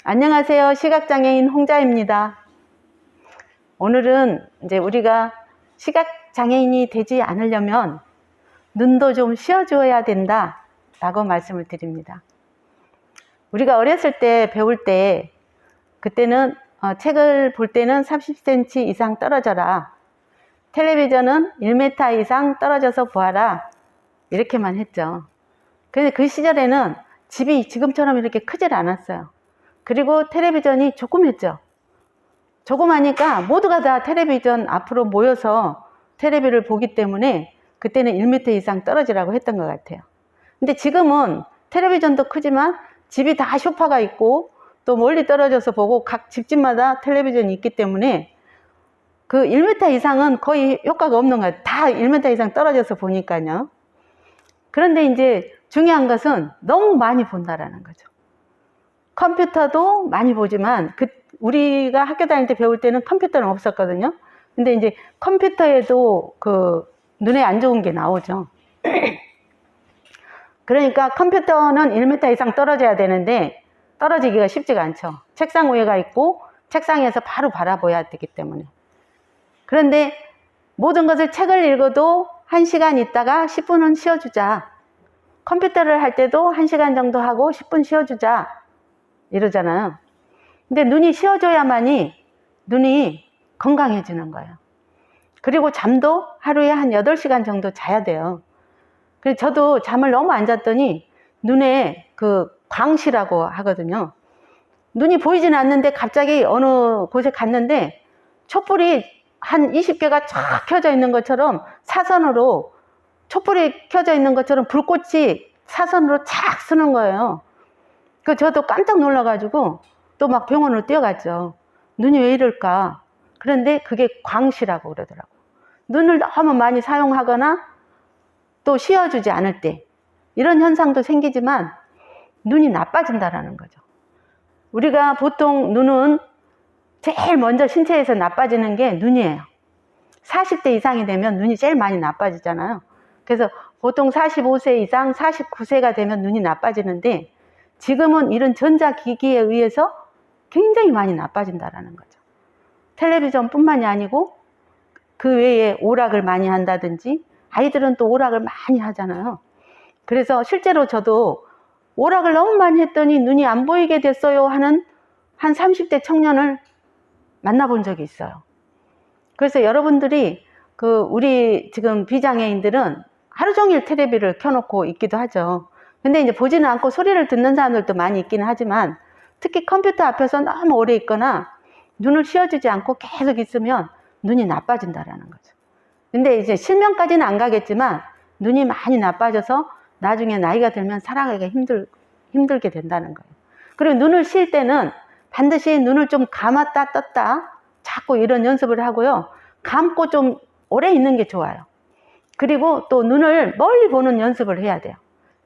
안녕하세요. 시각장애인 홍자입니다. 오늘은 이제 우리가 시각장애인이 되지 않으려면 눈도 좀 쉬어줘야 된다 라고 말씀을 드립니다. 우리가 어렸을 때 배울 때 그때는 책을 볼 때는 30cm 이상 떨어져라, 텔레비전은 1m 이상 떨어져서 보아라, 이렇게만 했죠. 그래서 그 시절에는 집이 지금처럼 이렇게 크질 않았어요. 그리고 텔레비전이 조그맸죠. 조그마니까 모두가 다 텔레비전 앞으로 모여서 텔레비를 보기 때문에 그때는 1m 이상 떨어지라고 했던 것 같아요. 근데 지금은 텔레비전도 크지만 집이 다 소파가 있고 또 멀리 떨어져서 보고 각 집집마다 텔레비전이 있기 때문에 그 1m 이상은 거의 효과가 없는 것 같아요. 다 1m 이상 떨어져서 보니까요. 그런데 이제 중요한 것은 너무 많이 본다라는 거죠. 컴퓨터도 많이 보지만 우리가 학교 다닐 때 배울 때는 컴퓨터는 없었거든요. 근데 이제 컴퓨터에도 그 눈에 안 좋은 게 나오죠. 그러니까 컴퓨터는 1m 이상 떨어져야 되는데 떨어지기가 쉽지가 않죠. 책상 위에가 있고 책상에서 바로 바라봐야 되기 때문에. 그런데 모든 것을 책을 읽어도 1시간 있다가 10분은 쉬어주자. 컴퓨터를 할 때도 1시간 정도 하고 10분 쉬어주자. 이러잖아요. 근데 눈이 쉬어줘야만이 눈이 건강해지는 거예요. 그리고 잠도 하루에 한 8시간 정도 자야 돼요. 그래서 저도 잠을 너무 안 잤더니 눈에 그 광시라고 하거든요. 눈이 보이진 않는데 갑자기 어느 곳에 갔는데 촛불이 한 20개가 쫙 켜져 있는 것처럼 사선으로, 촛불이 켜져 있는 것처럼 불꽃이 사선으로 쫙 쓰는 거예요. 그 저도 깜짝 놀라가지고 또 막 병원으로 뛰어갔죠. 눈이 왜 이럴까? 그런데 그게 광시라고 그러더라고. 눈을 너무 많이 사용하거나 또 쉬어주지 않을 때 이런 현상도 생기지만 눈이 나빠진다라는 거죠. 우리가 보통 눈은 제일 먼저 신체에서 나빠지는 게 눈이에요. 40대 이상이 되면 눈이 제일 많이 나빠지잖아요. 그래서 보통 45세 이상 49세가 되면 눈이 나빠지는데 지금은 이런 전자기기에 의해서 굉장히 많이 나빠진다라는 거죠. 텔레비전 뿐만이 아니고 그 외에 오락을 많이 한다든지, 아이들은 또 오락을 많이 하잖아요. 그래서 실제로 저도 오락을 너무 많이 했더니 눈이 안 보이게 됐어요 하는 한 30대 청년을 만나본 적이 있어요. 그래서 여러분들이 우리 지금 비장애인들은 하루 종일 텔레비를 켜놓고 있기도 하죠. 근데 이제 보지는 않고 소리를 듣는 사람들도 많이 있기는 하지만 특히 컴퓨터 앞에서 너무 오래 있거나 눈을 쉬어주지 않고 계속 있으면 눈이 나빠진다라는 거죠. 근데 이제 실명까지는 안 가겠지만 눈이 많이 나빠져서 나중에 나이가 들면 살아가기가 힘들게 된다는 거예요. 그리고 눈을 쉴 때는 반드시 눈을 좀 감았다 떴다 자꾸 이런 연습을 하고요. 감고 좀 오래 있는 게 좋아요. 그리고 또 눈을 멀리 보는 연습을 해야 돼요.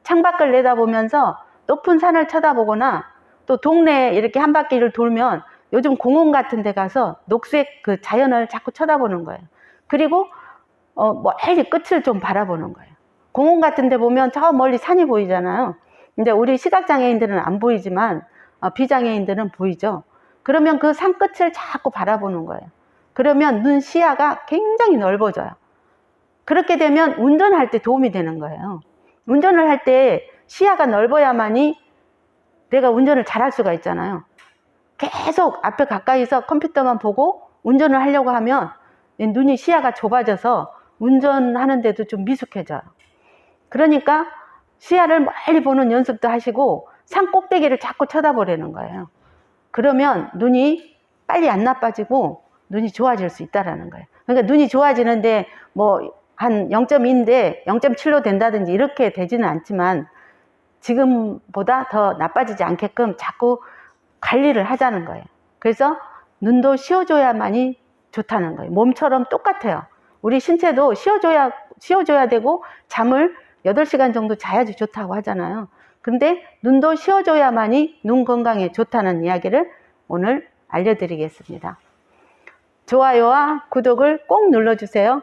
창밖을 내다보면서 높은 산을 쳐다보거나 또 동네에 이렇게 한 바퀴를 돌면 요즘 공원 같은 데 가서 녹색 그 자연을 자꾸 쳐다보는 거예요. 그리고 멀리 끝을 좀 바라보는 거예요. 공원 같은 데 보면 저 멀리 산이 보이잖아요. 근데 우리 시각장애인들은 안 보이지만 비장애인들은 보이죠. 그러면 그 산 끝을 자꾸 바라보는 거예요. 그러면 눈 시야가 굉장히 넓어져요. 그렇게 되면 운전할 때 도움이 되는 거예요. 운전을 할 때 시야가 넓어야만이 내가 운전을 잘할 수가 있잖아요. 계속 앞에 가까이서 컴퓨터만 보고 운전을 하려고 하면 눈이 시야가 좁아져서 운전하는데도 좀 미숙해져요. 그러니까 시야를 멀리 보는 연습도 하시고 산 꼭대기를 자꾸 쳐다보라는 거예요. 그러면 눈이 빨리 안 나빠지고 눈이 좋아질 수 있다는 거예요. 그러니까 눈이 좋아지는데 뭐 한 0.2인데 0.7로 된다든지 이렇게 되지는 않지만 지금보다 더 나빠지지 않게끔 자꾸 관리를 하자는 거예요. 그래서 눈도 쉬어줘야만이 좋다는 거예요. 몸처럼 똑같아요. 우리 신체도 쉬어줘야 되고 잠을 8시간 정도 자야지 좋다고 하잖아요. 근데 눈도 쉬어줘야만이 눈 건강에 좋다는 이야기를 오늘 알려드리겠습니다. 좋아요와 구독을 꼭 눌러주세요.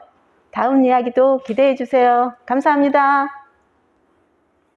다음 이야기도 기대해 주세요. 감사합니다.